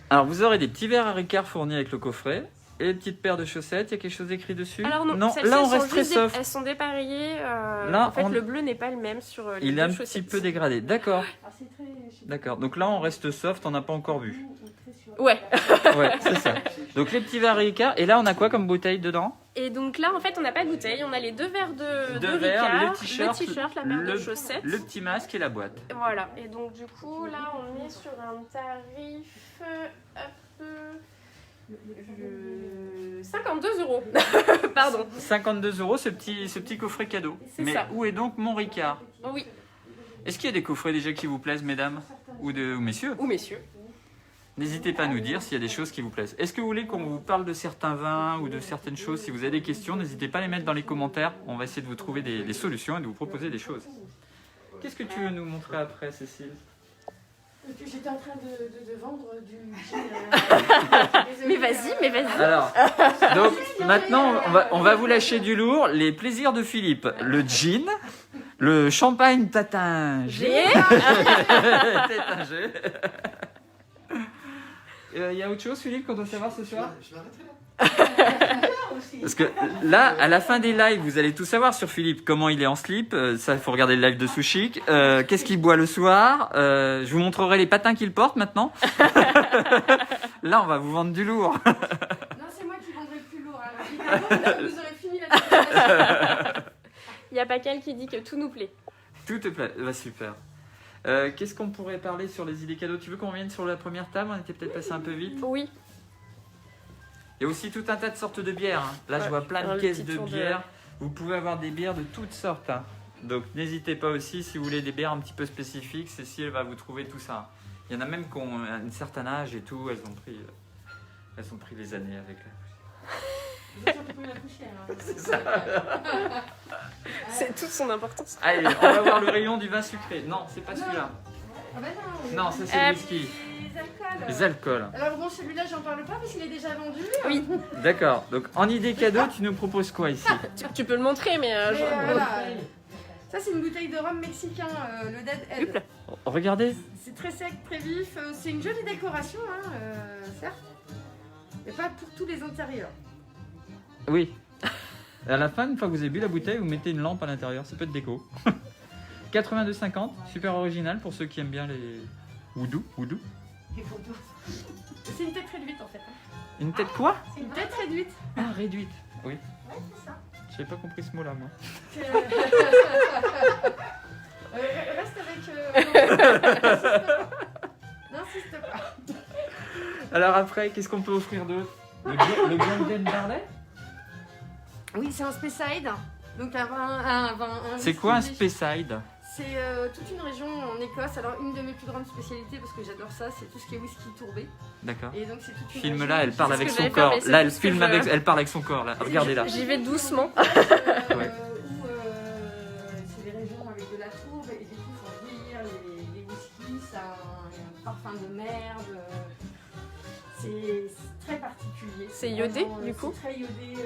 Alors vous aurez des petits verres à Ricard fournis avec le coffret et une petite paire de chaussettes. Il y a quelque chose écrit dessus? Alors non, celles-ci, là on elles sont reste très juste soft. elles sont dépareillés. Là, en fait, on- le bleu n'est pas le même sur les Il deux est un chaussettes. petit peu dégradé. D'accord, Alors, c'est très... d'accord. Donc là on reste soft, on n'a pas encore vu. Ouais. Ouais, c'est ça. Donc les petits verres à Ricard. Et là on a quoi comme bouteille dedans? Et donc là, en fait, on n'a pas de bouteille. On a les 2 verres de Deux verres, Ricard, le t-shirt, la paire de chaussettes. le petit masque et la boîte. Voilà. Et donc du coup, là, on est sur un tarif. Hop, 52 €. Pardon. 52 € ce petit coffret cadeau. C'est Mais ça. où est donc mon Ricard? Oui. Est-ce qu'il y a des coffrets déjà qui vous plaisent, mesdames ou messieurs? Ou messieurs. N'hésitez pas à nous dire s'il y a des choses qui vous plaisent. Est-ce que vous voulez qu'on vous parle de certains vins ou de certaines choses? Si vous avez des questions, n'hésitez pas à les mettre dans les commentaires. On va essayer de vous trouver des solutions et de vous proposer des choses. Qu'est-ce que tu veux nous montrer après, Cécile? J'étais en train de vendre du gin. Mais vas-y. Alors, donc maintenant, on va vous lâcher du lourd. Les plaisirs de Philippe. Le gin, le champagne Taittinger. Taittinger. Il y a autre chose, Philippe, qu'on doit savoir ce soir? Je m'arrêterai là. Parce que là, à la fin des lives, vous allez tout savoir sur Philippe. Comment il est en slip, ça, il faut regarder le live de Souchik. Qu'est-ce qu'il boit le soir. Je vous montrerai les patins qu'il porte maintenant. Là, on va vous vendre du lourd. Non, c'est moi qui vendrai le plus lourd. Alors, évidemment, vous aurez fini la présentation. Il n'y a pas qu'elle qui dit que tout nous plaît. Tout te plaît, bah, super. Qu'est-ce qu'on pourrait parler sur les idées cadeaux? Tu veux qu'on revienne sur la première table? On était peut-être passé un peu vite. Oui. Il y a aussi tout un tas de sortes de bières. Hein. Là, je Ouais, vois plein alors de le caisses petit de tour de- bières. Vous pouvez avoir des bières de toutes sortes. Hein. Donc, n'hésitez pas aussi si vous voulez des bières un petit peu spécifiques. Cécile va vous trouver tout ça. Il y en a même qui ont un certain âge et tout. Elles ont pris les années avec la... Vous êtes surtout la poussière. Hein. C'est toute son importance. Allez, on va voir le rayon du vin sucré. Non, c'est pas celui-là. Ah ben non. Non, ça c'est le whisky. Les alcools. Les alcools. Alors bon, celui-là, j'en parle pas parce qu'il est déjà vendu. Oui. D'accord. Donc, en idée cadeau, tu nous proposes quoi ici? Tu peux le montrer, mais... Mais, voilà. Ça, c'est une bouteille de rhum mexicain, le Dead Head. Regardez. C'est très sec, très vif. C'est une jolie décoration, hein, certes. Mais pas pour tous les intérieurs. Oui. Et à la fin, une fois que vous avez bu la bouteille, vous mettez une lampe à l'intérieur. Ça peut être déco. 82,50. Super original pour ceux qui aiment bien les... Woodoo. Les photos. C'est une tête réduite en fait. Hein. Une tête quoi? C'est une tête réduite. Ah, réduite. Oui. Ouais, c'est ça. J'avais pas compris ce mot-là, moi. C'est, reste avec... N'insiste pas. Alors après, qu'est-ce qu'on peut offrir d'autre? Le Golden Barley? Oui, c'est un Speyside. Donc un vin... C'est quoi un whisky- Speyside? C'est toute une région en Écosse. Alors une de mes plus grandes spécialités, parce que j'adore ça, c'est tout ce qui est whisky tourbé. D'accord. Et donc c'est toute une Filme région là, elle parle C'est ce avec que son j'allais faire, corps. mais c'est Là, tout elle ce que filme je- avec, elle parle avec son corps là. Regardez là. J'y vais doucement. Ouais. Où c'est des régions avec de la tourbe et du coup faut venir fin de merde. C'est très particulier. C'est iodé, Vraiment, du coup? C'est très iodé et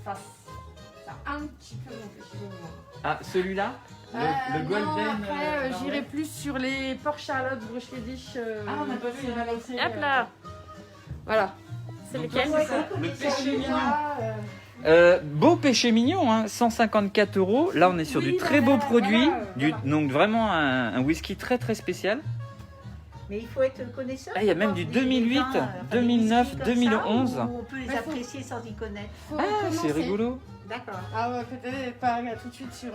enfin, ça a un petit peu mon péché mignon. Ah, celui-là le Non, Golden. après, j'irai Marley plus sur les Port Charlotte Bruschledisch. Ah, on n'a pas vu, hein. Hop là. Voilà. C'est Donc, lequel? toi, c'est ça, le connaissez péché mignon. Beau péché mignon, hein, 154 €. Là, on est sur Oui, du très voilà, beau produit, voilà. donc vraiment un whisky très très spécial. Mais il faut être connaisseur. Ah, il y a pour même voir du des 2008, vins, enfin, des 2009, whisky comme 2011. ça, ou on peut les Ouais, faut- apprécier sans y connaître. Faut Ah, commencer. c'est rigolo. D'accord. Ah ouais, peut-être pas tout de suite sur.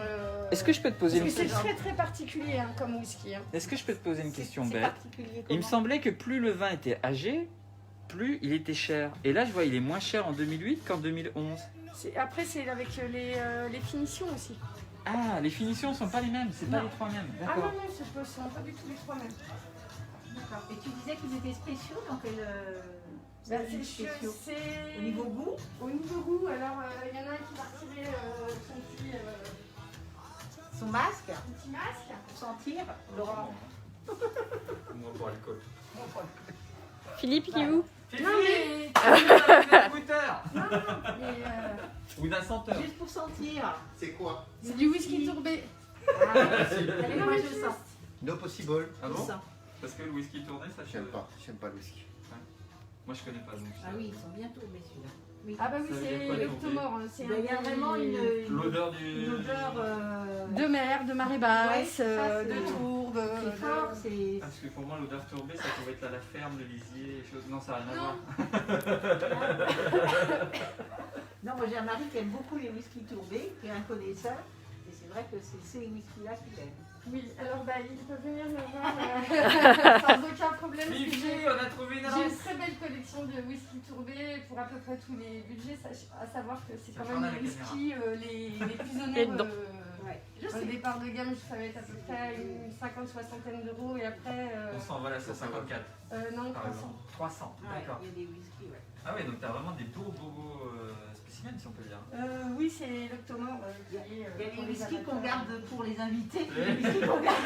Est-ce que je peux te poser Parce une que c'est question très très particulier hein, comme whisky. Hein. Est-ce que je peux te poser une question C'est bête? particulier. Il me comment semblait que plus le vin était âgé, plus il était cher. Et là, je vois, il est moins cher en 2008 qu'en 2011. Après, c'est avec les finitions aussi. Ah, les finitions sont pas les mêmes, c'est pas Non. les trois mêmes. Ah non, D'accord. non, ce sont pas du tout les trois mêmes. D'accord. Et tu disais qu'ils étaient spéciaux dans quel Bah, produits c'est spéciaux c'est- Au niveau goût Au niveau goût, alors il y en a un qui va retirer Son masque son petit masque. pour sentir Laurent. Moi pour l'alcool. Philippe, il est où? Non mais, Un écouteur mais, ou d'un senteur. Juste pour sentir. C'est quoi? c'est du whisky tourbé. Ah, allez, moi je sens. No possible. Ah Je bon? sens. Parce que le whisky tourné, ça J'aime pas le whisky. Moi je connais pas donc. Ah oui, ils sont bien tourbés celui-là. Oui. Ah bah oui, Ça veut dire c'est quoi, l'octomore. Hein, c'est Il y a un vraiment L'odeur une du. odeur de mer, de marée basse, Ouais, ça, de c'est- tourbe. c'est fort, c'est. Ah, parce que pour moi l'odeur tourbée ça pouvait être à la ferme, le lisier, les choses. Non, ça n'a rien à Non. voir. Non, moi j'ai un mari qui aime beaucoup les whiskies tourbés, qui est un connaisseur, et c'est vrai que c'est ces whiskies-là qu'il aime. Oui, alors bah il peut venir me voir sans aucun problème. parce que Fifi, j'ai- on a trouvé une J'ai race. une très belle collection de whisky tourbés pour à peu près tous les budgets, à savoir que c'est Ça quand prend même la les whisky les plus onéreux. Ouais. Je Au sais. départ de gamme, ça va être à peu près une 50-60 d'euros et après. On s'en va là, c'est 54 Non, par 300. exemple. 300, Ouais, d'accord. il y a des whiskies, ouais. Ah ouais, donc t'as vraiment des beaux spécimens si on peut dire. Oui, c'est l'octomore qui est. Il y a pour les les whiskies qu'on amateurs. garde pour les invités. Ouais. Les whiskies qu'on garde.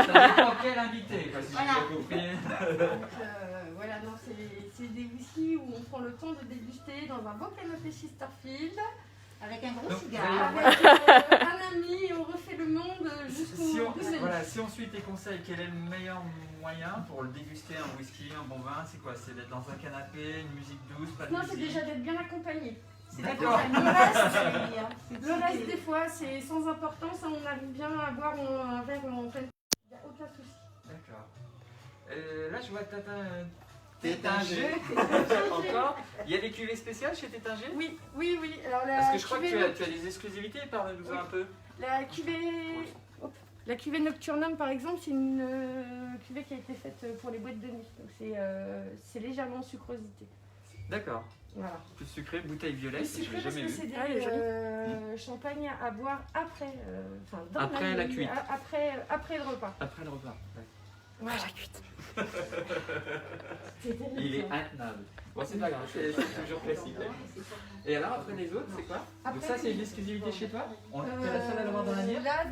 Ça dépend quel invité, quoi, si Voilà. j'ai bien compris. Donc voilà, non, c'est des whiskies où on prend le temps de déguster dans un beau canapé Chesterfield Avec un gros Donc, cigare. vous avec un ami et on refait le monde jusqu'au Si on, bout de la voilà, si on suit tes conseils, quel est le meilleur moyen pour le déguster un whisky, un bon vin? C'est quoi? C'est d'être dans un canapé, une musique douce, pas de Non, c'est musique? déjà d'être bien accompagné. C'est D'accord. d'accord. Le reste, c'est bien. Le reste, des fois, c'est sans importance. Hein, on arrive bien à boire un verre en pleine. Il n'y a aucun souci. D'accord. Là, je vois Tétinger. Tétinger. Encore. Il y a des cuvées spéciales chez Tétinger? Oui, oui, oui. Alors, Parce que je crois que tu as des exclusivités, parle-nous Oui. un peu. La cuvée. La cuvée Nocturnum, par exemple, c'est une cuvée qui a été faite pour les boîtes de nuit. Donc, c'est légèrement sucrosité. D'accord. Voilà. Plus sucré, bouteille violette, Le je sucré l'ai parce jamais que vu. c'est des Ah, elle est jolie. champagne à boire après, enfin, dans Après la nuit, cuite. après le repas. Après le repas. Ouais. Voilà. La cuite. C'est terrible, Il est ça. intenable. Bon, c'est pas grave, c'est toujours classique. Et alors, après les autres, c'est quoi? Donc, Après, ça, c'est une exclusivité chez toi? T'es la seule à l'avoir dans la Nièvre? Là,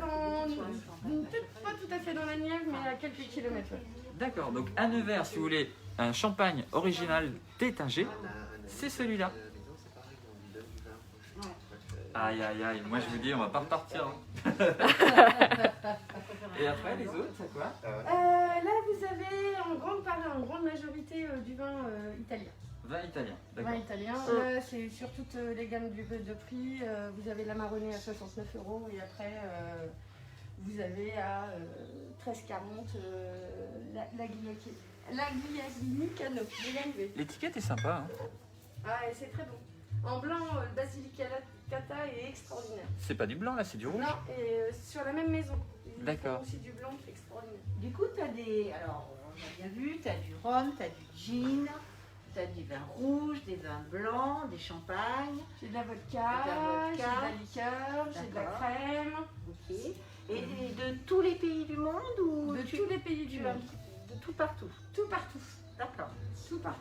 peut-être pas tout à fait dans la Nièvre, mais à quelques kilomètres. Ouais. D'accord, donc à Nevers, si vous voulez un champagne original Tétinger, c'est celui-là. Aïe aïe aïe, moi je vous dis, on va pas repartir. Hein. Et après, les autres, c'est quoi? Là, vous avez en grande majorité du vin italien. Vin italien, Vin d'accord. italien. Là, c'est sur toutes les gammes de prix. Vous avez la Marronnet à 69 € et après, vous avez à 13,40 la Gliacano. Je vais y arriver. L'étiquette est sympa. Hein. Ah, et c'est très bon. En blanc, le Basilicata est extraordinaire. C'est pas du blanc là, c'est du rouge. Non, et sur la même maison. Ils D'accord. font aussi du blanc qui est extraordinaire. Du coup, tu as des. Alors, on a bien vu, tu as du rhum, tu as du gin, tu as du vin rouge, des vins blancs, des champagnes. J'ai de la vodka, De la j'ai de vodka. la liqueur, j'ai de la D'accord. crème. Ok. Et de tous les pays du monde ou De tu- tous les pays du tu as- monde. De tout partout. Tout partout. D'accord. Tout partout.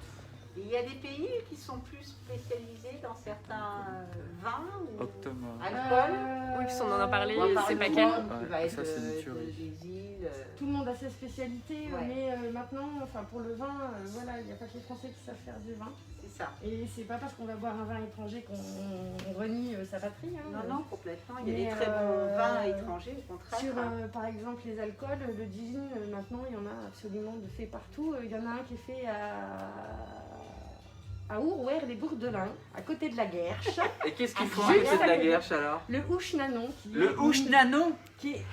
Et il y a des pays qui sont plus spécialisés dans certains vins ou Octomore. alcools. Oui, on en a parlé, On va c'est parler pas du quel. rhum, qui va Ouais, être ça, c'est du Turin. des îles. Tout le monde a sa spécialité, Ouais. mais maintenant, enfin pour le vin, voilà, il n'y a pas que les Français qui savent faire du vin. C'est ça. Et c'est pas parce qu'on va boire un vin étranger qu'on renie sa patrie. Hein. Non, complètement. Il y a Mais, des très bons vins étrangers, au contraire. Sur, par exemple, les alcools, le gin, maintenant, il y en a absolument de fait partout. Il y en a un qui est fait à Ourouer-les-Bourdelins, à côté de la Guerche. Et qu'est-ce qu'ils font à Juste côté de à la côté. Guerche alors? Le Houche Nanon. Le Houche Nanon. Qui est,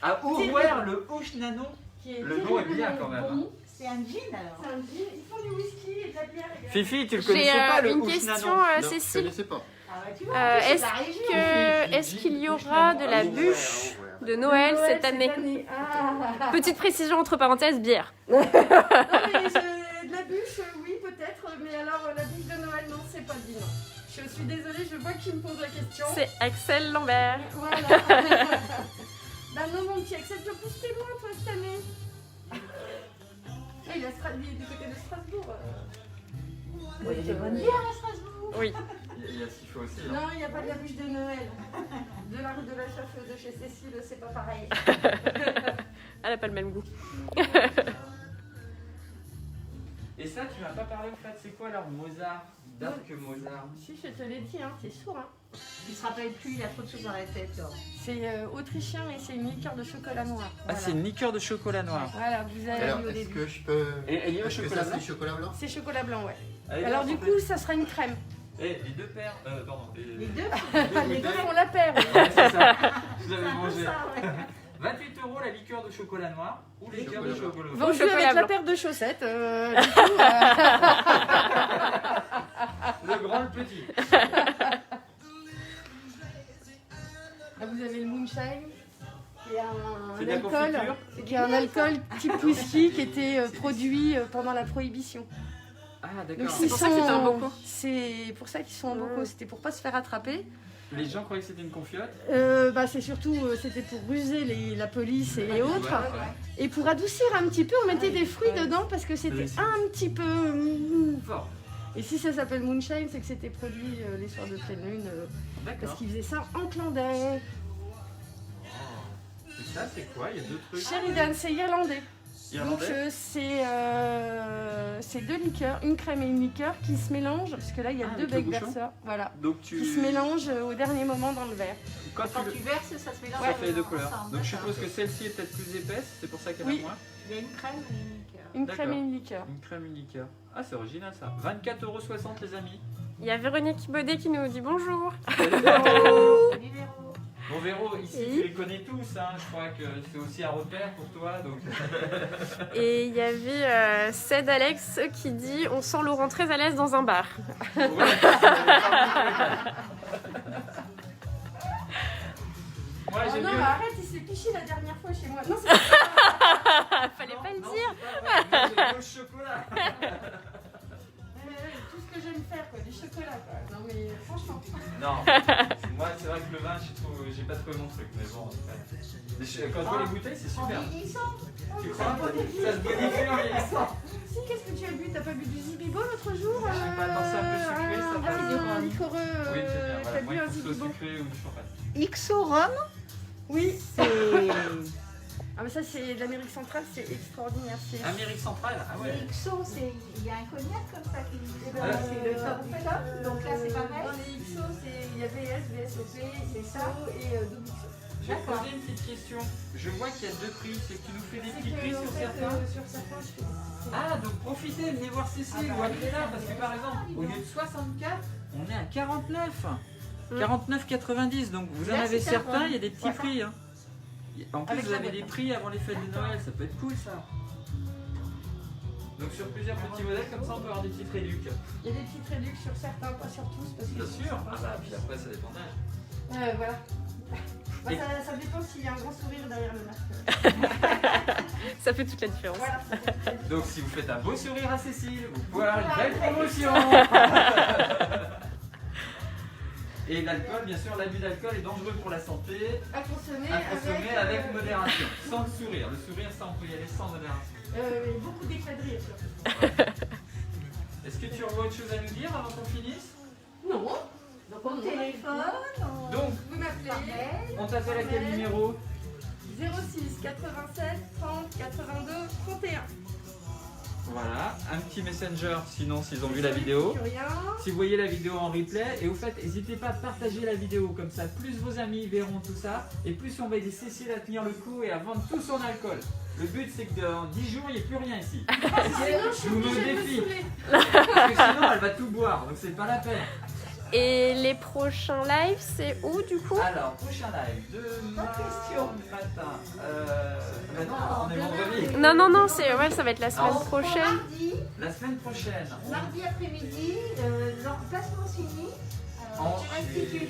À Ourouer, le Houche Nanon. qui est Le nom est bien terriblement quand même, bon. C'est un gin alors. C'est un gin. Ils font du whisky et de la bière également. Fifi, tu le J'ai connaissais pas le une Houche question, Nanon? Non, je Cécile. connaissais pas. Ah bah tu vois, en plus, c'est de la région. Est-ce qu'il y aura de la bûche de Noël cette année? Ah. Petite précision entre parenthèses, bière. Non, mais de la bûche, oui, peut-être. Mais alors, la bûche de Noël, non, c'est pas dit, non. Je suis désolée, je vois qui me pose la question. C'est Axel Lambert. Voilà. Bah non, mon petit Axel, tu en plus t'es loin, toi, cette année. Ah, il est du côté de Strasbourg. Il y a des bonnes bières à Strasbourg. Oui. Il y a ce qu'il faut aussi. hein. Non, il n'y a pas de la bûche de Noël. De la rue de la Chaffe de chez Cécile, c'est pas pareil. Elle n'a pas le même goût. Et ça, tu m'as pas parlé en fait. C'est quoi alors Mozart? Dark Mozart. Si, je te l'ai dit, hein, t'es sourd. Hein. Il se rappelle plus, il a trop de choses dans la tête. alors. C'est autrichien et c'est une liqueur de chocolat noir. Ah, Voilà. c'est une liqueur de chocolat noir. Voilà, vous avez Alors, vu au est-ce début. que je peux. Et elle y a au Est-ce que chocolat ça, blanc? c'est chocolat blanc? C'est chocolat blanc, ouais. Allez, Alors viens, du s'il te coup, ça sera une crème. plaît. Eh, les deux paires. Pardon. Les deux, Les deux font la paire. oui. Ouais, c'est ça. Je c'est l'avais un peu mangé. ça, ouais. 28 € la liqueur de chocolat noir ou la liqueur de Chocolat chocolat blanc. Vendu chocolat avec la blanc. paire de chaussettes. Du coup, Le grand, le petit. vous avez le moonshine, qui est C'est de la alcool, confiture. qui est un alcool type whisky qui était produit pendant la prohibition. Ah, Donc, d'accord. C'est pour ça que c'était un bocaux. C'est pour ça qu'ils sont en bocaux. C'était pour pas se faire attraper. Les gens croyaient que c'était une confiote. C'est surtout c'était pour ruser la police et les autres. Ouais, ouais. Et pour adoucir un petit peu, on mettait des fruits dedans parce que c'était un petit peu. Fort. Et si ça s'appelle moonshine, c'est que c'était produit les soirs de pleine lune parce D'accord. qu'ils faisaient ça en clandais. Et ça, c'est quoi? Il y a deux trucs. Sheridan, c'est irlandais. Donc Irlandais. c'est deux liqueurs, une crème et une liqueur qui se mélangent parce que là il y a Ah, deux avec le becs bouchon. verseurs, voilà, Donc tu. qui se mélangent au dernier moment dans le verre. Quand Quand tu le. tu verses, ça se mélange. Ça fait les deux couleurs. ensemble, Donc je d'accord. suppose que celle-ci est peut-être plus épaisse, c'est pour ça qu'elle Oui. a moins. Il y a une crème et une liqueur. Une D'accord. crème et une liqueur. Une crème, une liqueur. Ah, c'est original ça. 24,60 € les amis. Il y a Véronique Baudet qui nous dit bonjour. Salut Véro. Bon Véro, ici Oui. tu les connais tous, hein. Je crois que c'est aussi un repère pour toi. Donc... Et il y avait Ced Alex qui dit on sent Laurent très à l'aise dans un bar. Ouais. Moi Oh j'ai non, mieux. mais arrête, il s'est piché la dernière fois chez moi. Non, c'est Fallait pas le Non, dire. c'est pas vrai. Moi, j'ai mieux le chocolat. tout ce que j'aime faire, quoi, du chocolat, quoi. Non, mais franchement. Non, moi c'est vrai que le vin, j'ai pas trouvé mon truc, mais bon. Quand je vois les bouteilles, c'est En super. vieillissant. Tu crois? Ça se bonifie en vieillissant. Si, qu'est-ce que tu as bu? T'as pas bu du Zibibo l'autre jour? Je sais pas, non, c'est un peu sucré, ça passe. Un liquoreux. Oui, c'est bien. Voilà. T'as Moi, bu il un faut que ce Zibibo? soit sucré ou du champagne. XO Rhum, Oui. c'est. Ah, mais ça, c'est l'Amérique centrale, c'est extraordinaire. C'est Amérique centrale, ah ouais. Les XO, il y a un cognac comme ça qui ben, c'est le top top. Donc là, c'est Dans pareil. les XO, il y a VS, VSOP, C'est ça. et double XO. Je vais te D'accord. poser une petite question. Je vois qu'il y a deux prix, c'est que tu nous fais des C'est petits que, prix en sur fait, certains. sur certains, je fais des- Ah, donc profitez, venez voir Cécile Ah, ou bah, appelez-la, parce que par exemple, au lieu de 64, on est à 49. Mm. 49,90. Donc vous en Là, avez c'est certains, sympa. il y a des petits Ouais. prix. Hein. En plus, Avec vous la avez boîte. des prix avant les fêtes de Noël, ça peut être cool ça. Donc sur plusieurs petits modèles, comme ça on peut avoir des petites réductions. Il y a des petites réductions sur certains, pas sur tous. Parce que Bien sûr. Ah bah, puis après ça dépend d'âge. Voilà. Bah, Et- ça dépend s'il y a un grand sourire derrière le masque. Ça fait toute la différence. Voilà. Donc si vous faites un beau sourire à Cécile, vous pouvez avoir une belle promotion. Et l'alcool, bien sûr, l'abus d'alcool est dangereux pour la santé. À consommer, À consommer avec euh, modération, sans le sourire. Le sourire, ça on peut y aller sans modération. beaucoup d'éclat de rire surtout. Et Est-ce que tu vois autre chose à nous dire avant qu'on finisse? Non. Donc au téléphone, Donc, Vous m'appelez par mail. on t'appelle à quel numéro? 06 87 30 82 31. Voilà, un petit messenger sinon s'ils ont vu la vidéo. Plus rien. Si vous voyez la vidéo en replay, et au fait, n'hésitez pas à partager la vidéo, comme ça, plus vos amis verront tout ça, et plus on va aider Cécile à tenir le coup et à vendre tout son alcool. Le but, c'est que dans 10 jours, il n'y ait plus rien ici. Je vous mets au défi, parce que sinon, elle va tout boire, donc c'est pas la peine. Et les prochains lives, c'est où du coup? Alors, prochain live, demain question. matin. Ben non, on est vendredi. Non, c'est ouais, ça va être la semaine Alors, prochaine. Mardi, La semaine prochaine, mardi après-midi, l'emplacement fini. on... Tu m'institues.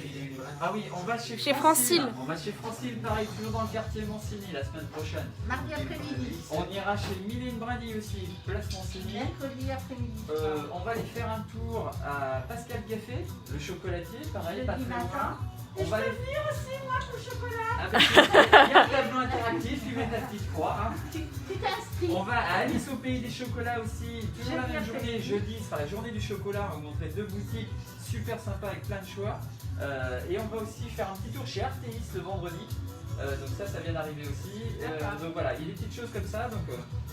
Ah oui, on va chez Chez Francile. On va chez Francile, pareil, toujours dans le quartier Monsigny la semaine prochaine. Mardi après-midi. On ira chez Mylène Brady aussi, place Monsigny. Mercredi après-midi. On va aller faire un tour à Pascal Café, le chocolatier, pareil, pas Jeudi très matin. loin. On va aller... aussi, moi, pour le chocolat. Il y a un tableau interactif, tu mets ta petite croix. Hein. Tu t'inscris. On va à Alice au pays des chocolats aussi, toujours la Jeudi même journée, après-midi. jeudi, ce sera la journée du chocolat, on va vous montrer 2 boutiques super sympas avec plein de choix. Et on va aussi faire un petit tour chez Artéis le vendredi, donc ça vient d'arriver aussi. Donc voilà, il y a des petites choses comme ça, donc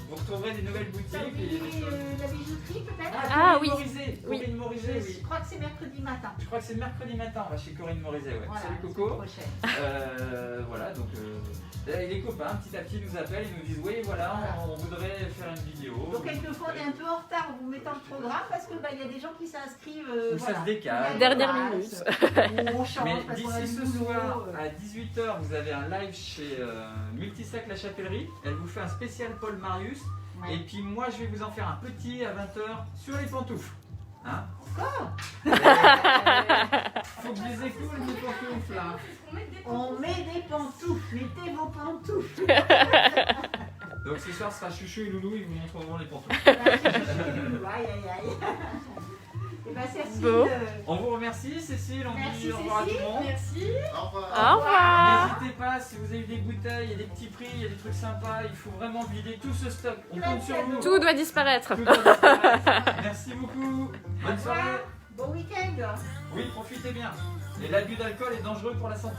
vous retrouverez des nouvelles boutiques. T'as Et des oublié choses... la bijouterie peut-être Ah, Corinne oui. Morizet, Oui. Corinne Morizet, oui. Je crois que c'est mercredi matin. Je crois que c'est mercredi matin, on va chez Corinne Morizet, ouais. Voilà, Salut la Coco. semaine prochaine. Voilà, donc les copains petit à petit nous appellent et nous disent oui voilà, on voudrait faire une vidéo. Donc quelquefois on est un peu en retard en vous mettant le programme parce que il y a des gens qui s'inscrivent. Ou ça se décale. Dernière minute. On change Mais parce qu'on a d'ici du ce boulot, soir à 18h, vous avez un live chez Multisac La Chapellerie. Elle vous fait un spécial Paul Marius. Ouais. Et puis moi, je vais vous en faire un petit à 20h sur les pantoufles. Hein? Faut que je les écoute, mes pantoufles là. On met des pantoufles, mettez vos pantoufles. Donc ce soir, ce sera Chouchou et Loulou, ils vous montreront les pantoufles. Aïe aïe aïe. Et bah Cécile, Bon. On vous remercie, Cécile. On Merci, dit au revoir à tout le monde. Merci. Au revoir. Au revoir. N'hésitez pas, si vous avez des bouteilles, il y a des petits prix, il y a des trucs sympas, il faut vraiment vider tout ce stock. On compte sur vous. Tout doit disparaître. Tout doit disparaître. Merci beaucoup. Bonne soirée. bon week-end. Oui, profitez bien. Et l'abus d'alcool est dangereux pour la santé.